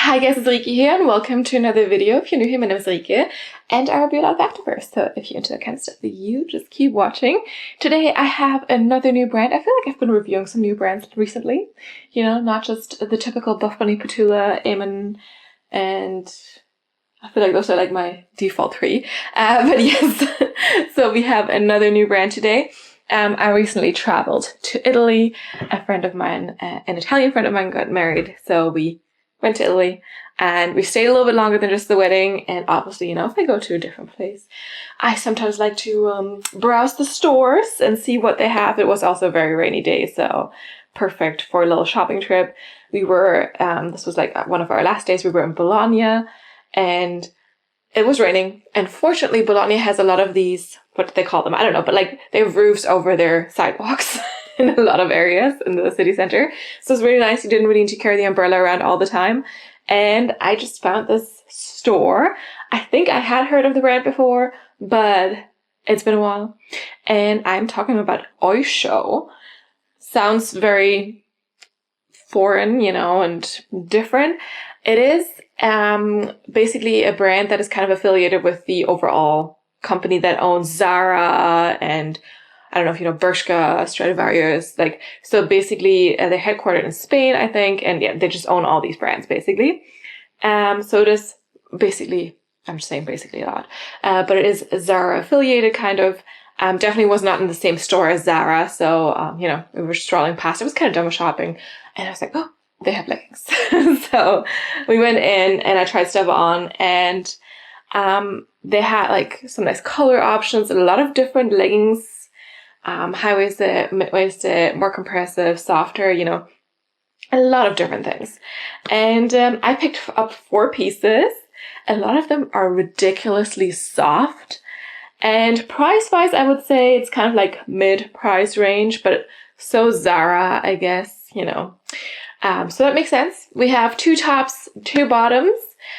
Hi guys, it's Rike here and welcome to another video. If you're new here, my name is Rike and I review a lot of Activewear. So if you're into that kind of stuff, you just keep watching. Today I have another new brand. I feel like I've been reviewing some new brands recently. You know, not just the typical Buff Bunny, Petula, Eamon, and I feel like those are like my default three. But yes, so we have another new brand today. I recently traveled to Italy. A friend of mine, an Italian friend of mine got married. So we went to Italy and we stayed a little bit longer than just the wedding. And obviously, you know, if I go to a different place, I sometimes like to browse the stores and see what they have. It was also a very rainy day, so perfect for a little shopping trip. We were, this was like one of our last days, we were in Bologna and it was raining. And fortunately, Bologna has a lot of these, what do they call them? I don't know, but like they have roofs over their sidewalks. In a lot of areas in the city center. So it's really nice. You didn't really need to carry the umbrella around all the time. And I just found this store. I think I had heard of the brand before, but it's been a while. And I'm talking about OYSHO. Sounds very foreign, you know, and different. It is basically a brand that is kind of affiliated with the overall company that owns Zara and I don't know if you know Bershka, Stradivarius, like, so basically they're headquartered in Spain, I think, and yeah, they just own all these brands, basically. So it is basically, I'm just saying basically a lot, but it is Zara affiliated, kind of. Definitely was not in the same store as Zara, so, you know, we were strolling past, it was kind of done with shopping, and I was like, oh, they have leggings. So we went in, and I tried stuff on, and they had, like, some nice color options, and a lot of different leggings, high-waisted, mid-waisted, more compressive, softer, you know, a lot of different things. And I picked up 4 pieces. A lot of them are ridiculously soft. And price-wise, I would say it's kind of like mid-price range, but so Zara, I guess, you know. So that makes sense. We have 2 tops, 2 bottoms.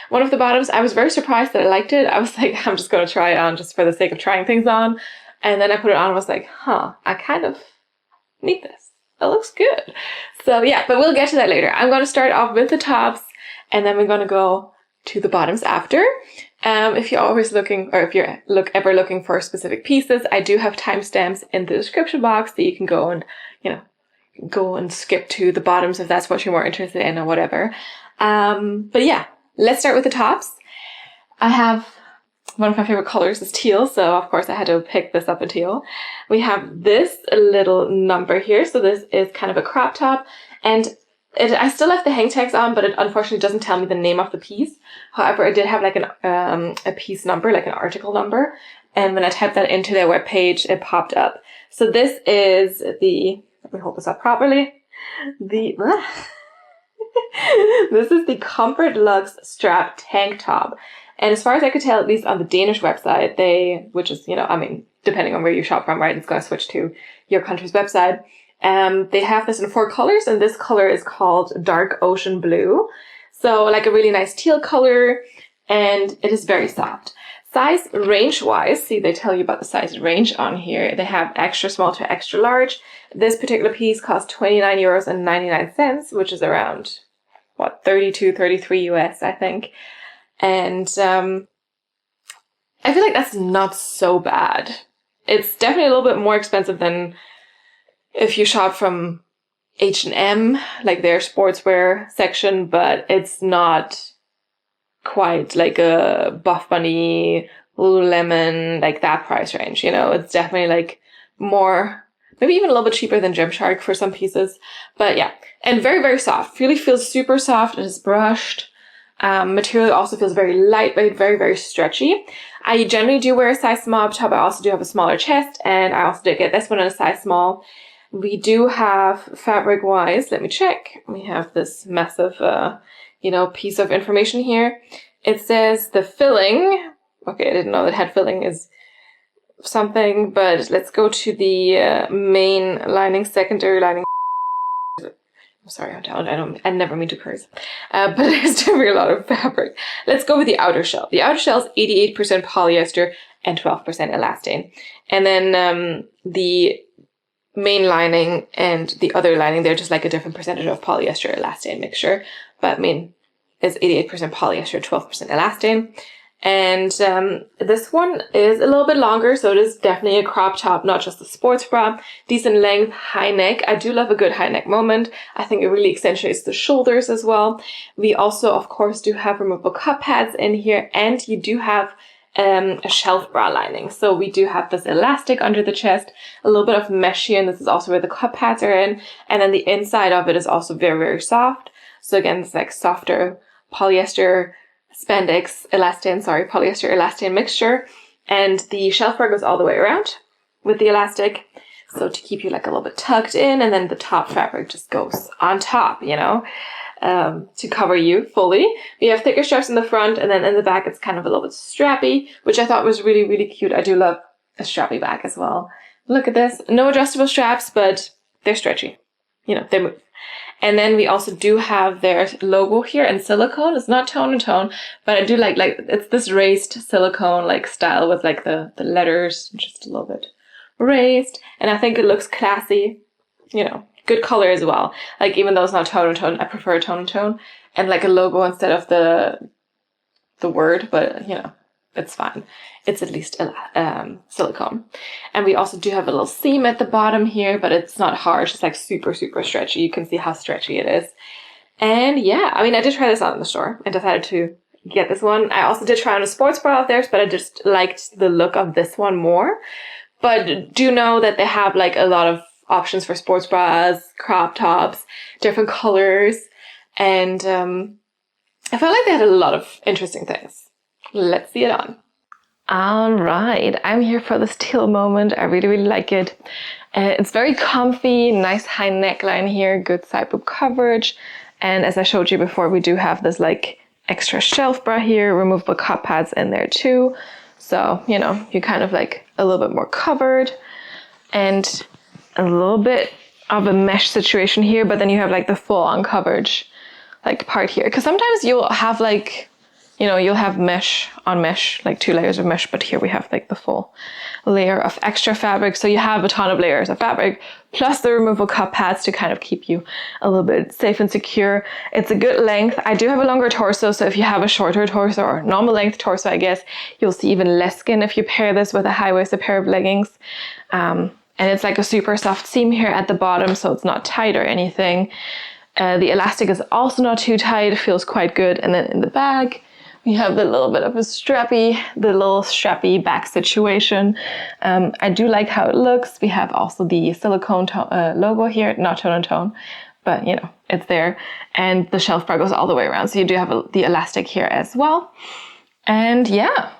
One of the bottoms, I was very surprised that I liked it. I was like, I'm just going to try it on just for the sake of trying things on. And then I put it on and was like, huh, I kind of need this. It looks good. So yeah, but we'll get to that later. I'm going to start off with the tops and then we're going to go to the bottoms after. If you're always looking, or if you're ever looking for specific pieces, I do have timestamps in the description box that you can go and, you know, go and skip to the bottoms if that's what you're more interested in or whatever. But yeah, let's start with the tops. I have one of my favorite colors is teal, so of course I had to pick this up in teal. We have this little number here, so this is kind of a crop top, and I still left the hang tags on, but it unfortunately doesn't tell me the name of the piece. However, I did have like a piece number, like an article number, and when I typed that into their webpage, it popped up. So this is the, let me hold this up properly, this is the Comfort Lux Strap tank top. And as far as I could tell, at least on the Danish website, which is, you know, I mean, depending on where you shop from, right, it's going to switch to your country's website. They have this in 4 colors, and this color is called Dark Ocean Blue. So like a really nice teal color, and it is very soft. Size range-wise, see, they tell you about the size range on here. They have extra small to extra large. This particular piece costs 29.99 euros, which is around, what, 32, 33 US, I think. And I feel like that's not so bad. It's definitely a little bit more expensive than if you shop from H&M, like their sportswear section, but it's not quite like a Buff Bunny, Lululemon, like that price range, you know. It's definitely like more, maybe even a little bit cheaper than Gymshark for some pieces. But yeah, and very, very soft. Really feels super soft. It is brushed. Material also feels very lightweight, very, very stretchy. I generally do wear a size small up top. I also do have a smaller chest, and I also did get this one in a size small. We do have, fabric-wise, let me check. We have this massive, you know, piece of information here. It says the filling. Okay, I didn't know that had filling is something, but let's go to the main lining, secondary lining. I'm sorry, I never mean to curse. But there's definitely a lot of fabric. Let's go with the outer shell. The outer shell is 88% polyester and 12% elastane. And then the main lining and the other lining, they're just like a different percentage of polyester elastane mixture. But I mean, is 88% polyester, 12% elastane. And this one is a little bit longer, so it is definitely a crop top, not just a sports bra. Decent length, high neck. I do love a good high neck moment. I think it really accentuates the shoulders as well. We also, of course, do have removable cup pads in here, and you do have a shelf bra lining. So we do have this elastic under the chest, a little bit of mesh here, and this is also where the cup pads are in. And then the inside of it is also very, very soft. So again, it's like softer polyester polyester elastane mixture, and the shelf bra goes all the way around with the elastic, so to keep you like a little bit tucked in, and then the top fabric just goes on top, you know, to cover you fully. We have thicker straps in the front, and then in the back it's kind of a little bit strappy, which I thought was really, really cute. I do love a strappy back as well. Look at this. No adjustable straps, but they're stretchy. You know, they move. And then we also do have their logo here in silicone. It's not tone and tone, but I do like it's this raised silicone like style with like the letters just a little bit raised. And I think it looks classy, you know, good color as well. Like even though it's not tone and tone, I prefer tone and tone and like a logo instead of the word, but you know, it's fine. It's at least silicone. And we also do have a little seam at the bottom here, but it's not harsh. It's like super, super stretchy. You can see how stretchy it is. And yeah, I mean, I did try this out in the store and decided to get this one. I also did try on a sports bra of theirs, but I just liked the look of this one more. But do know that they have like a lot of options for sports bras, crop tops, different colors. And I felt like they had a lot of interesting things. Let's see it on. All right, I'm here for this teal moment. I really, really like it. It's very comfy, nice high neckline here, good side boob coverage. And as I showed you before, we do have this like extra shelf bra here, removable cup pads in there too. So, you know, you're kind of like a little bit more covered and a little bit of a mesh situation here, but then you have like the full on coverage like part here. Because sometimes you'll have like, you know, you'll have mesh on mesh, like 2 layers of mesh, but here we have like the full layer of extra fabric. So you have a ton of layers of fabric, plus the removable cup pads to kind of keep you a little bit safe and secure. It's a good length. I do have a longer torso, so if you have a shorter torso or normal length torso, I guess, you'll see even less skin if you pair this with a high-waisted pair of leggings. And it's like a super soft seam here at the bottom, so it's not tight or anything. The elastic is also not too tight, it feels quite good. And then in the back, we have the little bit of a little strappy back situation. I do like how it looks. We have also the silicone logo here, not tone and tone, but you know, it's there. And the shelf bra goes all the way around. So you do have the elastic here as well. And yeah,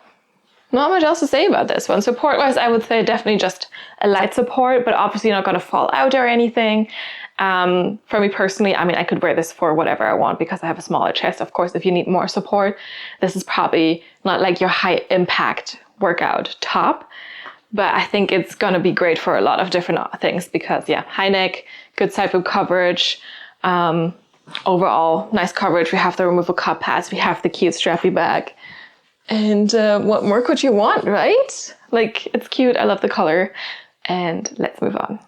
not much else to say about this one. Support-wise, I would say definitely just a light support, but obviously not going to fall out or anything. For me personally, I mean, I could wear this for whatever I want because I have a smaller chest. Of course, if you need more support, this is probably not like your high impact workout top, but I think it's going to be great for a lot of different things because yeah, high neck, good side boob coverage, overall nice coverage. We have the removable cup pads, we have the cute strappy bag. And what more could you want, right? Like, it's cute, I love the color, and let's move on.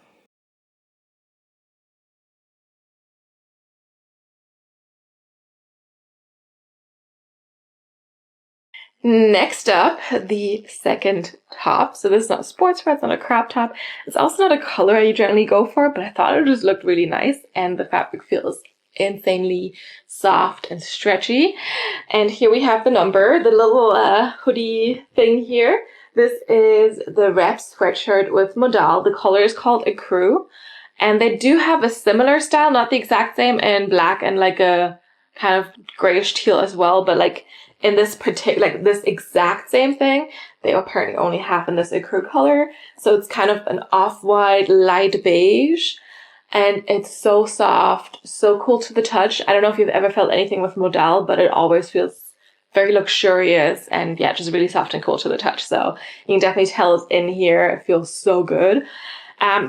Next up, the second top. So this is not a sports bra, it's not a crop top. It's also not a color I generally go for, but I thought it just looked really nice and the fabric feels insanely soft and stretchy. And here we have the number, the little hoodie thing here. This is the wrap sweatshirt with modal. The color is called Ecru. And they do have a similar style, not the exact same, in black and like a kind of grayish teal as well, but like in this particular, like this exact same thing, they apparently only have in this ecru color. So it's kind of an off-white, light beige. And it's so soft, so cool to the touch. I don't know if you've ever felt anything with modal, but it always feels very luxurious and yeah, just really soft and cool to the touch. So you can definitely tell it's in here. It feels so good.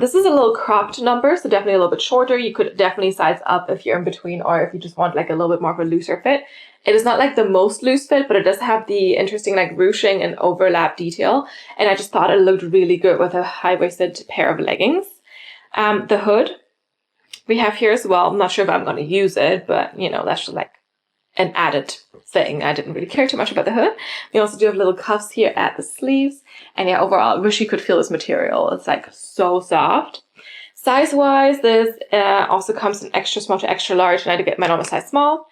This is a little cropped number, so definitely a little bit shorter. You could definitely size up if you're in between or if you just want like a little bit more of a looser fit. It is not like the most loose fit, but it does have the interesting like ruching and overlap detail. And I just thought it looked really good with a high-waisted pair of leggings. The hood we have here as well. I'm not sure if I'm going to use it, but you know, that's just like an added thing. I didn't really care too much about the hood. We also do have little cuffs here at the sleeves. And yeah, overall, I wish you could feel this material. It's like so soft. Size-wise, this also comes in extra small to extra large, and I had to get mine on a size small.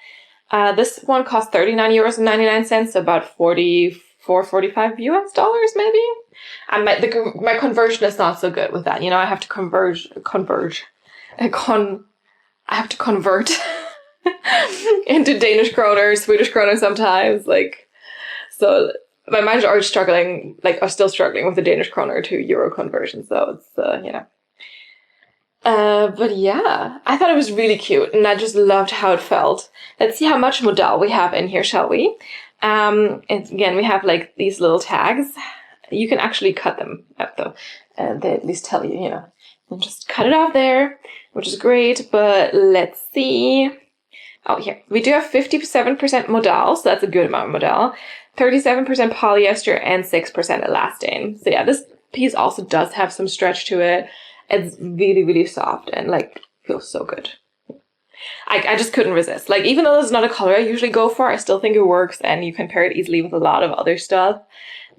This one cost €39.99, so about 45 US dollars maybe. And my conversion is not so good with that. You know, I have to I have to convert into Danish kroner, Swedish kroner sometimes. Like, so my mind's already struggling, like, I'm still struggling with the Danish kroner to euro conversion. So it's, you know. But yeah, I thought it was really cute, and I just loved how it felt. Let's see how much modal we have in here, shall we? And again, we have like these little tags. You can actually cut them out though. They at least tell you, you know, and just cut it off there, which is great. But let's see. Oh, here. We do have 57% modal, so that's a good amount of modal. 37% polyester and 6% elastane. So yeah, this piece also does have some stretch to it. It's really, really soft and like feels so good. I just couldn't resist. Like, even though this is not a color I usually go for, I still think it works, and you can pair it easily with a lot of other stuff.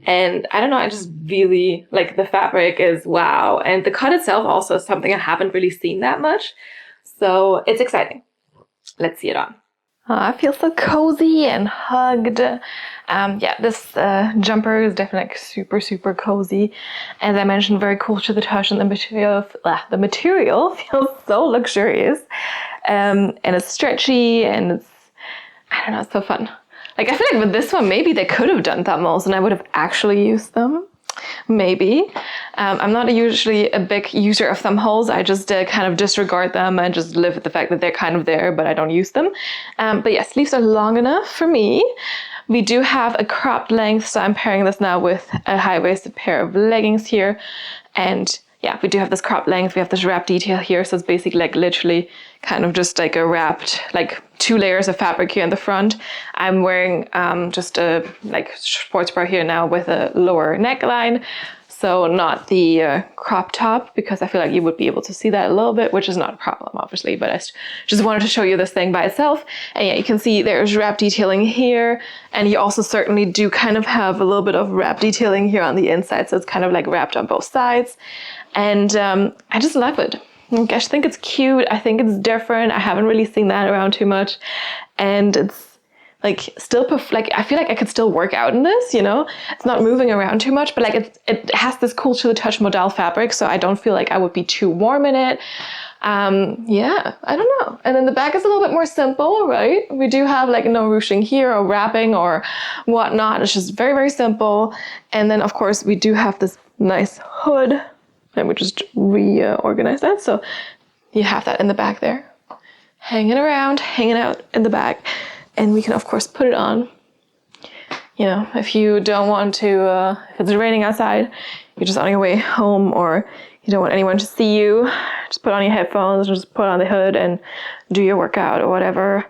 And I don't know, I just really, like, the fabric is wow. And the cut itself also is something I haven't really seen that much. So it's exciting. Let's see it on. I feel so cozy and hugged. Yeah, this jumper is definitely like super, super cozy. As I mentioned, very cool to the touch, and the material feels so luxurious. And it's stretchy, and it's, I don't know, it's so fun. Like, I feel like with this one, maybe they could have done thumbnails and I would have actually used them. Maybe. I'm not usually a big user of thumb holes. I just kind of disregard them and just live with the fact that they're kind of there, but I don't use them. But yeah, sleeves are long enough for me. We do have a cropped length, so I'm pairing this now with a high-waisted pair of leggings here. And yeah, we do have this cropped length. We have this wrap detail here, so it's basically like literally kind of just like a wrapped, like 2 layers of fabric here in the front. I'm wearing just a like sports bra here now with a lower neckline, so not the crop top, because I feel like you would be able to see that a little bit, which is not a problem, obviously, but I just wanted to show you this thing by itself. And yeah, you can see there's wrap detailing here, and you also certainly do kind of have a little bit of wrap detailing here on the inside, so it's kind of like wrapped on both sides. And I just love it. I just think it's cute. I think it's different. I haven't really seen that around too much. And it's like still, like, I feel like I could still work out in this, you know? It's not moving around too much, but like it has this cool to the touch modal fabric, so I don't feel like I would be too warm in it. Yeah, I don't know. And then the back is a little bit more simple, right? We do have like no ruching here or wrapping or whatnot. It's just very, very simple. And then of course we do have this nice hood. Let me just reorganize that. So you have that in the back there, hanging around, hanging out in the back. And we can, of course, put it on. You know, if you don't want to, if it's raining outside, you're just on your way home, or you don't want anyone to see you, just put on your headphones, just put on the hood and do your workout or whatever.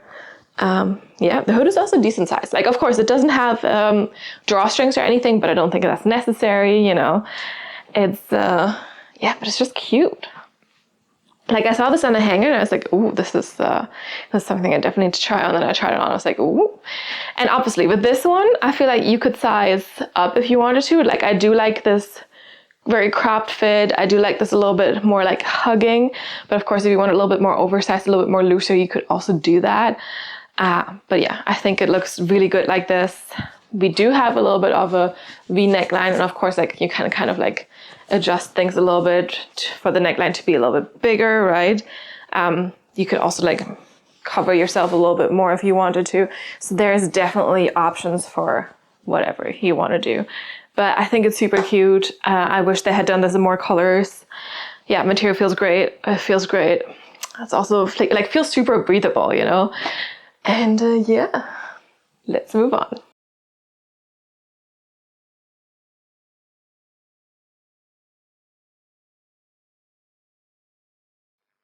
Yeah, the hood is also decent size. Like, of course, it doesn't have drawstrings or anything, but I don't think that's necessary, you know. It's, yeah, but it's just cute. Like, I saw this on a hanger and I was like, ooh, this is something I definitely need to try on. And I tried it on, I was like, ooh. And obviously with this one, I feel like you could size up if you wanted to. Like, I do like this very cropped fit. I do like this a little bit more like hugging. But of course, if you want it a little bit more oversized, a little bit more looser, you could also do that. But yeah, I think it looks really good like this. We do have a little bit of a V neckline, and of course, like, you can kind of like adjust things a little bit for the neckline to be a little bit bigger, right? You could also like cover yourself a little bit more if you wanted to. So there's definitely options for whatever you want to do. But I think it's super cute. I wish they had done this in more colors. Yeah, material feels great. It feels great. It's also like feels super breathable, you know? And yeah, let's move on.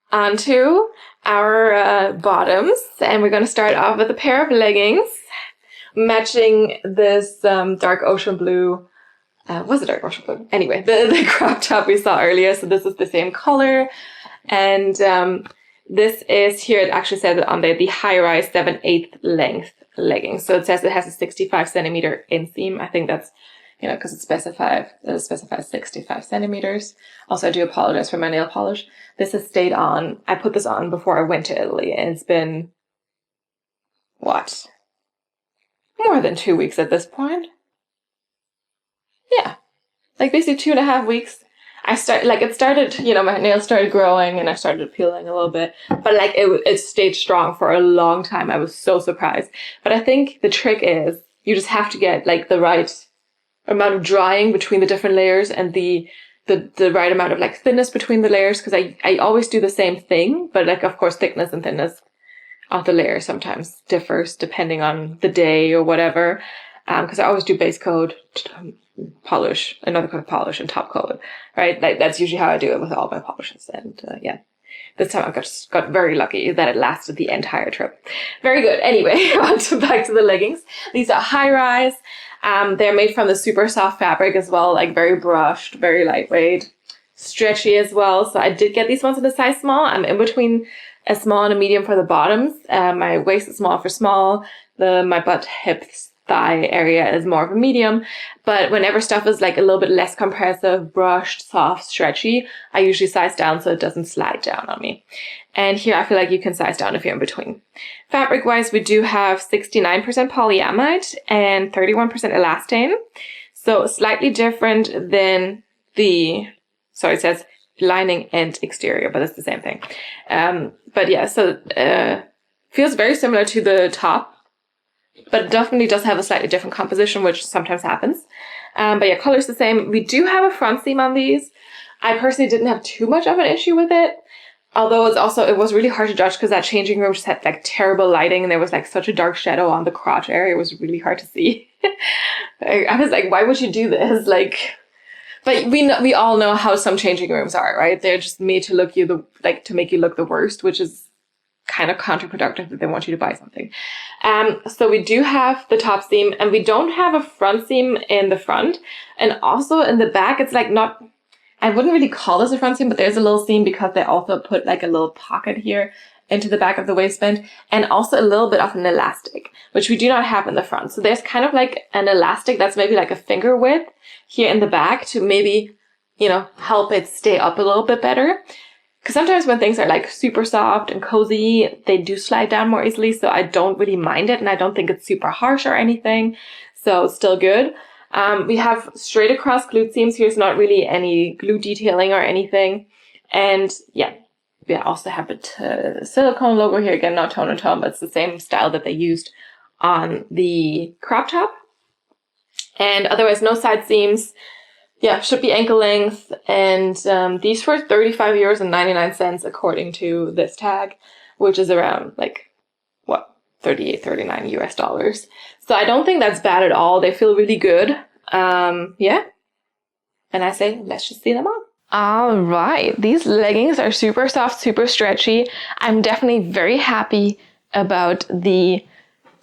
Onto our bottoms, and we're going to start off with a pair of leggings matching this dark ocean blue. Was it dark ocean blue? Anyway, the crop top we saw earlier. So this is the same color, and This is, here it actually says it on there, the high-rise 7/8 length leggings. So it says it has a 65 centimeter inseam. I think that's, you know, because it specifies 65 centimeters. Also, I do apologize for my nail polish. This has stayed on. I put this on before I went to Italy, and it's been, what? More than 2 weeks at this point. Yeah. Like basically 2.5 weeks. It started, you know, my nails started growing and I started peeling a little bit, but like it stayed strong for a long time. I was so surprised. But I think the trick is you just have to get like the right amount of drying between the different layers and the right amount of like thickness between the layers. Cause I always do the same thing, but like, of course, thickness and thinness of the layer sometimes differs depending on the day or whatever. Cause I always do base coat, polish, another coat of polish, and top coat, right? Like that's usually how I do it with all my polishes. And yeah, this time I got very lucky that it lasted the entire trip. Very good. Anyway, back to the leggings. These are high rise. They're made from the super soft fabric as well, like very brushed, very lightweight, stretchy as well. So I did get these ones in a size small. I'm in between a small and a medium for the bottoms. My waist is small for small. My butt, hips, thigh area is more of a medium, but whenever stuff is like a little bit less compressive, brushed, soft, stretchy, I usually size down so it doesn't slide down on me. And here I feel like you can size down if you're in between. Fabric wise, we do have 69% polyamide and 31% elastane. So slightly different than it says lining and exterior, but it's the same thing. But yeah, so feels very similar to the top, but it definitely does have a slightly different composition, which sometimes happens. But yeah, color's the same. We do have a front seam on these. I personally didn't have too much of an issue with it. Although it was really hard to judge because that changing room just had like terrible lighting and there was like such a dark shadow on the crotch area. It was really hard to see. I was like, why would you do this? Like, but we all know how some changing rooms are, right? They're just made to to make you look the worst, which is kind of counterproductive if they want you to buy something. So we do have the top seam and we don't have a front seam in the front. And also in the back, it's like not, I wouldn't really call this a front seam, but there's a little seam because they also put like a little pocket here into the back of the waistband and also a little bit of an elastic, which we do not have in the front. So there's kind of like an elastic that's maybe like a finger width here in the back to maybe, you know, help it stay up a little bit better. Because sometimes when things are like super soft and cozy, they do slide down more easily. So I don't really mind it. And I don't think it's super harsh or anything. So it's still good. We have straight across glute seams. Here's not really any glute detailing or anything. And yeah, we also have a silicone logo here. Again, not tone and tone, but it's the same style that they used on the crop top. And otherwise, no side seams. Yeah, should be ankle length, and these were 35 euros and 99 cents according to this tag, which is around like, what, 38, 39 US dollars. So I don't think that's bad at all. They feel really good. Yeah. And I say, let's just see them on. All right. These leggings are super soft, super stretchy. I'm definitely very happy about the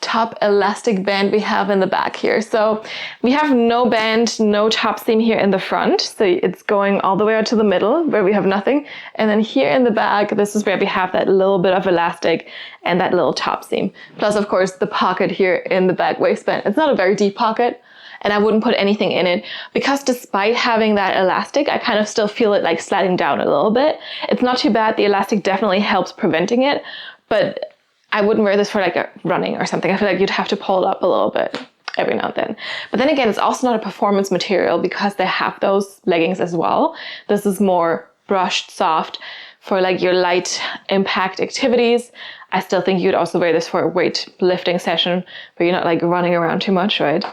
top elastic band we have in the back here. So we have no band, no top seam here in the front. So it's going all the way out to the middle where we have nothing. And then here in the back, this is where we have that little bit of elastic and that little top seam. Plus, of course, the pocket here in the back waistband. It's not a very deep pocket and I wouldn't put anything in it because despite having that elastic, I kind of still feel it like sliding down a little bit. It's not too bad. The elastic definitely helps preventing it, but I wouldn't wear this for like a running or something. I feel like you'd have to pull it up a little bit every now and then. But then again, it's also not a performance material because they have those leggings as well. This is more brushed, soft for like your light impact activities. I still think you'd also wear this for a weight lifting session where you're not like running around too much, right?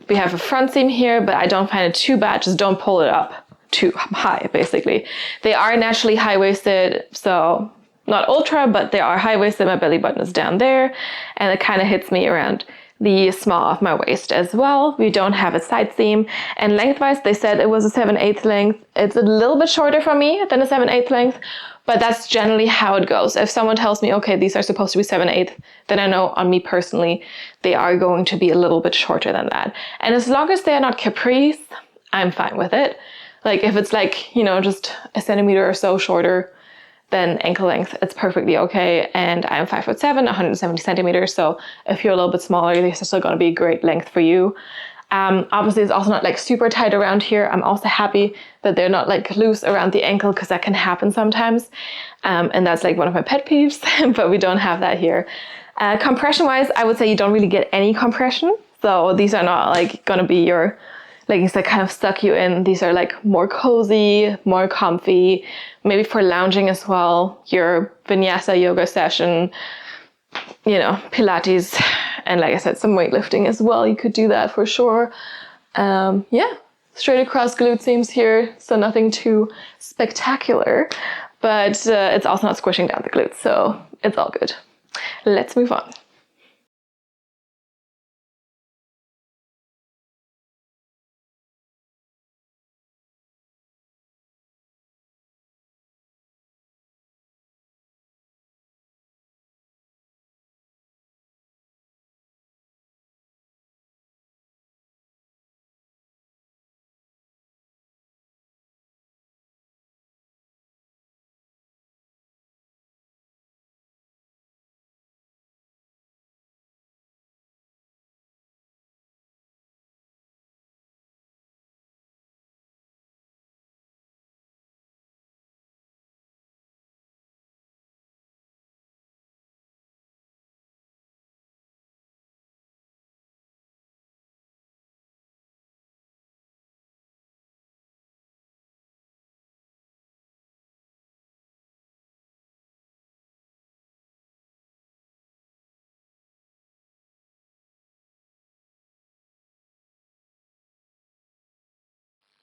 We have a front seam here, but I don't find it too bad. Just don't pull it up too high, basically. They are naturally high-waisted, so not ultra, but they are high-waisted. My belly button is down there, and it kind of hits me around the small of my waist as well. We don't have a side seam, and lengthwise, they said it was a 7/8 length. It's a little bit shorter for me than a 7/8 length, but that's generally how it goes. If someone tells me, okay, these are supposed to be 7/8, then I know on me personally, they are going to be a little bit shorter than that. And as long as they're not capris, I'm fine with it. Like if it's like, you know, just a centimeter or so shorter, then ankle length, it's perfectly okay. And I'm 5'7", 170 centimeters. So if you're a little bit smaller, these are still going to be a great length for you. Obviously, it's also not like super tight around here. I'm also happy that they're not like loose around the ankle, because that can happen sometimes. And that's like one of my pet peeves, but we don't have that here. Compression wise, I would say you don't really get any compression. So these are not like going to be your leggings that kind of stuck you in. These are like more cozy, more comfy, maybe for lounging as well. Your vinyasa yoga session, you know, Pilates, and like I said, some weightlifting as well. You could do that for sure. Yeah, straight across glute seams here, so nothing too spectacular, but it's also not squishing down the glutes, so it's all good. Let's move on.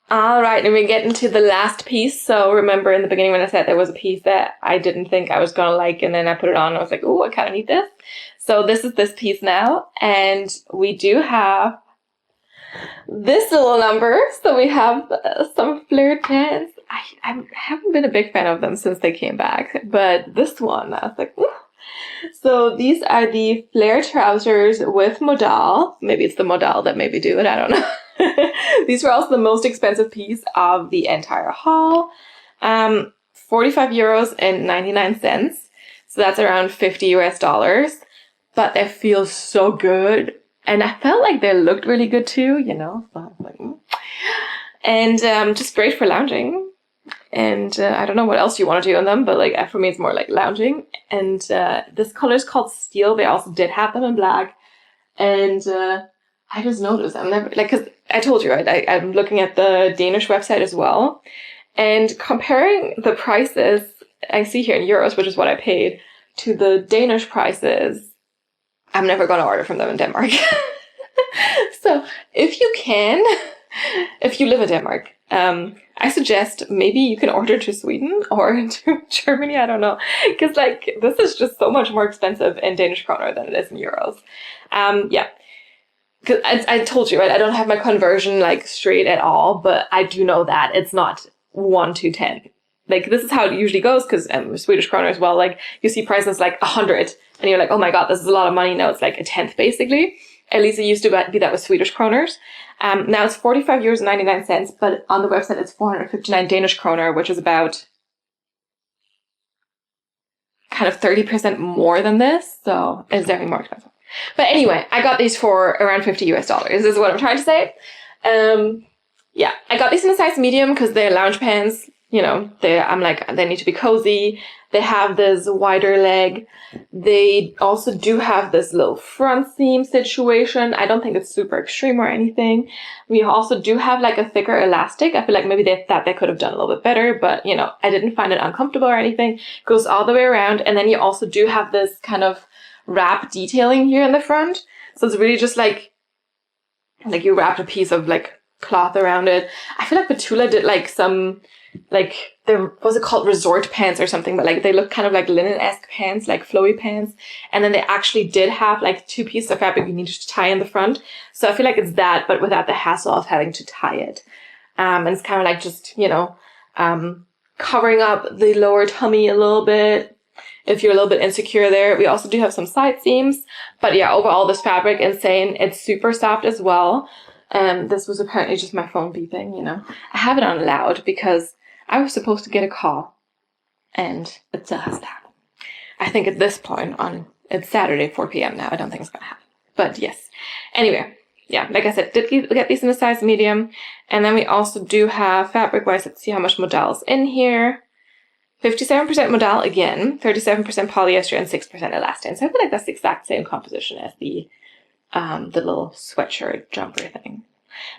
All right, and we get into the last piece. So remember in the beginning when I said there was a piece that I didn't think I was going to like, and then I put it on and I was like, oh, I kind of need this. So this is this piece now, and we do have this little number. So we have some flared pants. I haven't been a big fan of them since they came back, but this one, I was like, ooh. So these are the flare trousers with modal. Maybe it's the modal that made me do it, I don't know. These were also the most expensive piece of the entire haul. 45 euros and 99 cents. So that's around 50 US dollars. But they feel so good. And I felt like they looked really good too, you know. So I was like, And just great for lounging. And I don't know what else you want to do on them, but like for me it's more like lounging. And this color is called Steel. They also did have them in black. And I just noticed I'm never like, because I told you, right, I'm looking at the Danish website as well, and comparing the prices I see here in euros, which is what I paid, to the Danish prices, I'm never going to order from them in Denmark. So if you can, if you live in Denmark, I suggest maybe you can order to Sweden or to Germany. I don't know, because like this is just so much more expensive in Danish kroner than it is in euros. Yeah. Because I told you, right, I don't have my conversion like straight at all, but I do know that it's not 1 to 10. Like this is how it usually goes, because Swedish kroner as well, like you see prices like 100 and you're like, oh my god, this is a lot of money. Now it's like a tenth basically. At least it used to be that with Swedish kroners. Now it's 45 euros and 99 cents, but on the website it's 459 Danish kroner, which is about kind of 30% more than this. So it's definitely more expensive. But anyway, I got these for around 50 US dollars, is what I'm trying to say. Yeah, I got these in a size medium because they're lounge pants. You know, they need to be cozy. They have this wider leg. They also do have this little front seam situation. I don't think it's super extreme or anything. We also do have like a thicker elastic. I feel like maybe they thought they could have done a little bit better, but you know, I didn't find it uncomfortable or anything. Goes all the way around. And then you also do have this kind of wrap detailing here in the front. So it's really just like you wrapped a piece of like cloth around it. I feel like Petula did like some, like, there was it called resort pants or something, but like they look kind of like linen-esque pants, like flowy pants. And then they actually did have like 2 pieces of fabric you needed to tie in the front. So I feel like it's that, but without the hassle of having to tie it. And it's kind of like just, you know, covering up the lower tummy a little bit if you're a little bit insecure there. We also do have some side seams, but yeah, overall this fabric, insane. It's super soft as well. This was apparently just my phone beeping, you know. I have it on loud because I was supposed to get a call and it still has that. I think at this point it's Saturday, 4 p.m. now. I don't think it's gonna happen. But yes. Anyway, yeah, like I said, did get these in a size medium. And then we also do have fabric-wise, let's see how much modal's in here. 57% modal again, 37% polyester, and 6% elastane. So I feel like that's the exact same composition as the little sweatshirt jumper thing.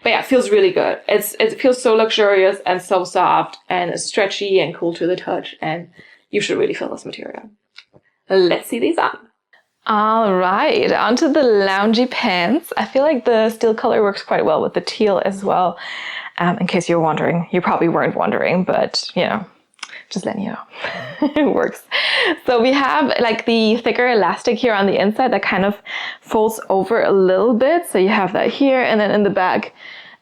But yeah, it feels really good. It feels so luxurious and so soft and stretchy and cool to the touch, and you should really feel this material. Let's see these on. All right, onto the loungy pants. I feel like the steel color works quite well with the teal as well. In case you're wondering, you probably weren't wondering, but you know, just letting you know, it works. So we have like the thicker elastic here on the inside that kind of folds over a little bit. So you have that here and then in the back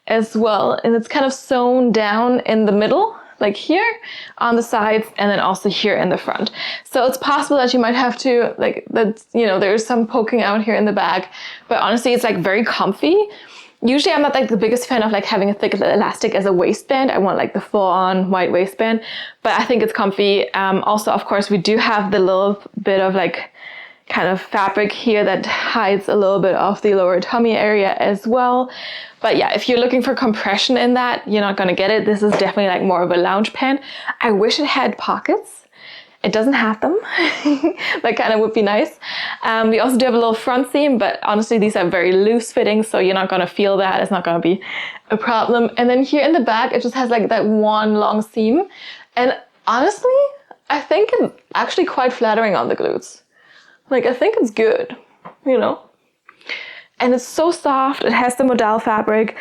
as well. And it's kind of sewn down in the middle, like here on the sides, and then also here in the front. So it's possible that you might have to, like, that's, you know, there's some poking out here in the back, but honestly, it's like very comfy. Usually I'm not like the biggest fan of like having a thick elastic as a waistband. I want like the full on white waistband, but I think it's comfy. Also, of course, we do have the little bit of like kind of fabric here that hides a little bit of the lower tummy area as well. But yeah, if you're looking for compression in that, you're not gonna get it. This is definitely like more of a lounge pant. I wish it had pockets. It doesn't have them. That kind of would be nice. We also do have a little front seam, but honestly, these are very loose fitting, so you're not gonna feel that. It's not gonna be a problem. And then here in the back, it just has like that one long seam. And honestly, I think it's actually quite flattering on the glutes. Like, I think it's good, you know? And it's so soft. It has the modal fabric.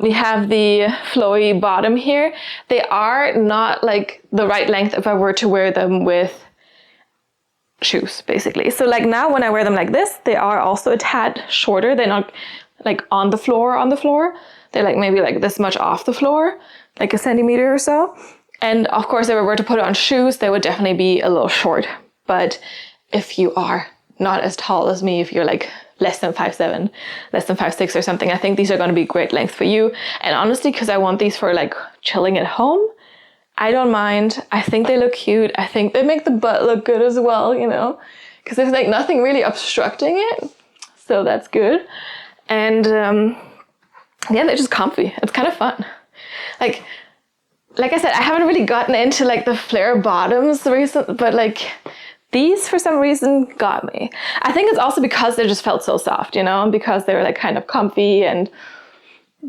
We have the flowy bottom here. They are not like the right length if I were to wear them with shoes, basically. So like now when I wear them like this, they are also a tad shorter. They're not like on the floor. They're like maybe like this much off the floor, like a centimeter or so. And of course, if I were to put on shoes, they would definitely be a little short. But if you are not as tall as me, if you're like less than 5'7", less than 5'6" or something, I think these are going to be great length for you. And honestly, because I want these for like chilling at home, I don't mind. I think they look cute. I think they make the butt look good as well, you know, because there's like nothing really obstructing it. So that's good. And yeah, they're just comfy. It's kind of fun. Like I said, I haven't really gotten into like the flare bottoms recently, but like these for some reason got me. I think it's also because they just felt so soft, you know, because they were like kind of comfy, and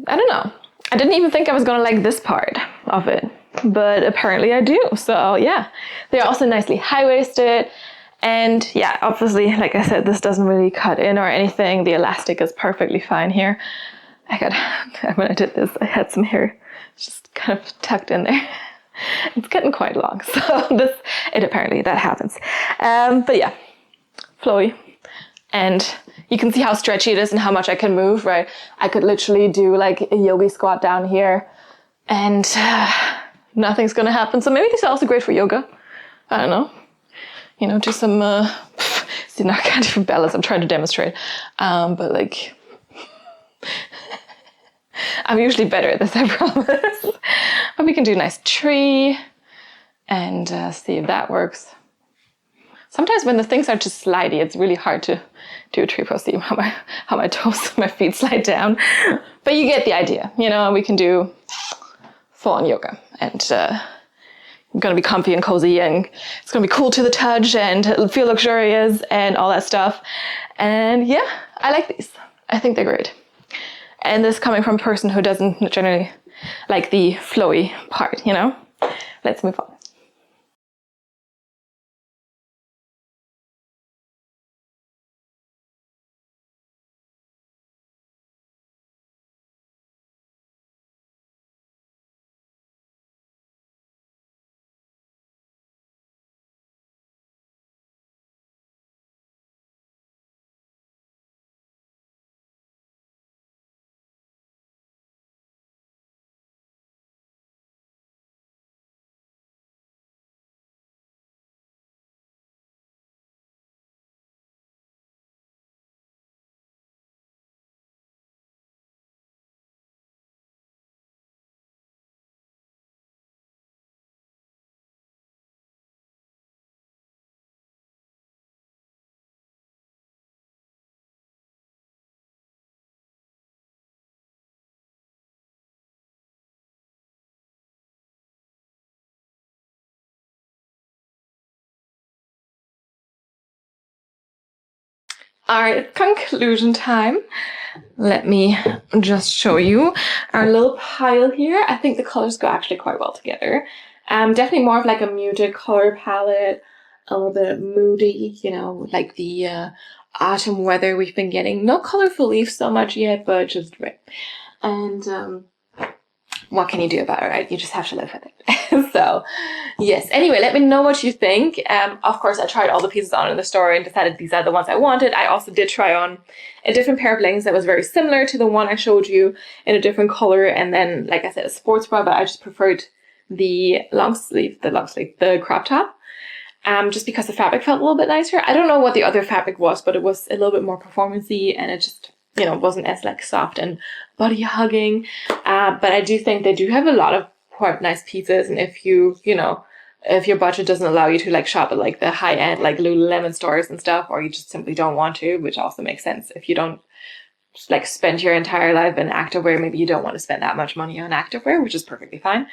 I don't know. I didn't even think I was gonna like this part of it, but apparently I do. So yeah, they're also nicely high-waisted. And yeah, obviously, like I said, this doesn't really cut in or anything. The elastic is perfectly fine here. When I did this, I had some hair just kind of tucked in there. It's getting quite long, so apparently that happens. But yeah, flowy. And you can see how stretchy it is and how much I can move, right? I could literally do like a yogi squat down here and nothing's gonna happen. So maybe these are also great for yoga. I don't know. You know, do some, see, now I can't do balance, I'm trying to demonstrate. But like, I'm usually better at this, I promise. But we can do a nice tree and see if that works. Sometimes when the things are just slidey, it's really hard to do a tree pose. See how my toes, my feet slide down. But you get the idea, you know, we can do full-on yoga. And I'm gonna be comfy and cozy, and it's gonna be cool to the touch and feel luxurious and all that stuff. And yeah, I like these. I think they're great. And this coming from a person who doesn't generally like the flowy part, you know? Let's move on. Alright, conclusion time. Let me just show you our little pile here. I think the colors go actually quite well together. Definitely more of like a muted color palette, a little bit moody, you know, like the autumn weather we've been getting. No colorful leaves so much yet, but just right. And what can you do about it, right? You just have to live with it. So, yes. Anyway, let me know what you think. Of course, I tried all the pieces on in the store and decided these are the ones I wanted. I also did try on a different pair of leggings that was very similar to the one I showed you in a different color. And then, like I said, a sports bra, but I just preferred the the crop top. Just because the fabric felt a little bit nicer. I don't know what the other fabric was, but it was a little bit more performance-y, and it just, you know, wasn't as like soft and body hugging. But I do think they do have a lot of quite nice pieces, and if you know, if your budget doesn't allow you to like shop at like the high end like Lululemon stores and stuff, or you just simply don't want to, which also makes sense if you don't like spend your entire life in activewear, maybe you don't want to spend that much money on activewear, which is perfectly fine.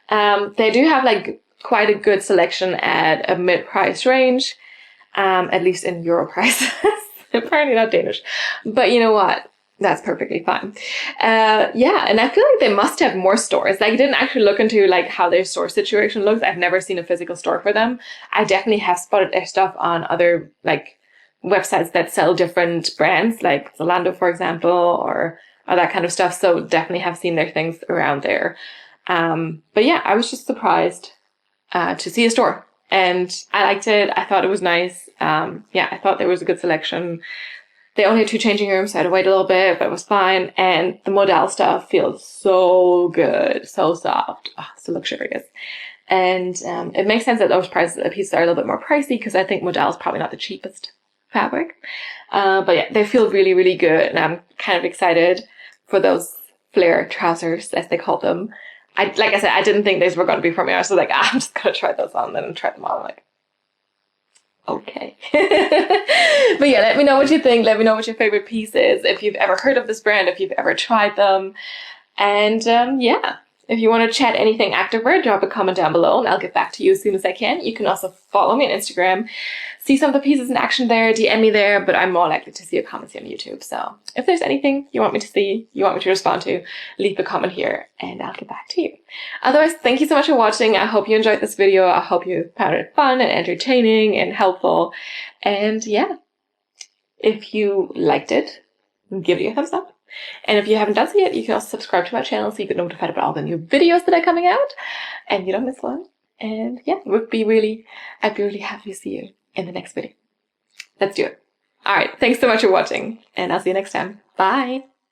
They do have like quite a good selection at a mid-price range, at least in euro prices. Apparently not Danish, but you know what? That's perfectly fine. Yeah, and I feel like they must have more stores. Like, I didn't actually look into like how their store situation looks. I've never seen a physical store for them. I definitely have spotted their stuff on other like websites that sell different brands, like Zalando, for example, or that kind of stuff. So definitely have seen their things around there. But yeah, I was just surprised to see a store, and I liked it. I thought it was nice. Yeah, I thought there was a good selection. They only had 2 changing rooms, so I had to wait a little bit, but it was fine. And the modal stuff feels so good, so soft, so luxurious. And it makes sense that those pieces are a little bit more pricey, because I think modal is probably not the cheapest fabric. But yeah, they feel really, really good, and I'm kind of excited for those flare trousers, as they call them. Like I said, I didn't think these were going to be for me. I was like, I'm just going to try those on, then and try them on. I'm like, okay. But yeah, let me know what you think. Let me know what your favorite piece is. If you've ever heard of this brand, if you've ever tried them. And yeah, if you want to chat anything activewear, drop a comment down below and I'll get back to you as soon as I can. You can also follow me on Instagram, see some of the pieces in action there, DM me there, but I'm more likely to see your comments here on YouTube. So if there's anything you want me to see, you want me to respond to, leave a comment here and I'll get back to you. Otherwise, thank you so much for watching. I hope you enjoyed this video. I hope you found it fun and entertaining and helpful. And yeah, if you liked it, give it a thumbs up. And if you haven't done so yet, you can also subscribe to my channel so you get notified about all the new videos that are coming out and you don't miss one. And yeah, I'd be really happy to see you in the next video. Let's do it. All right. Thanks so much for watching, and I'll see you next time. Bye.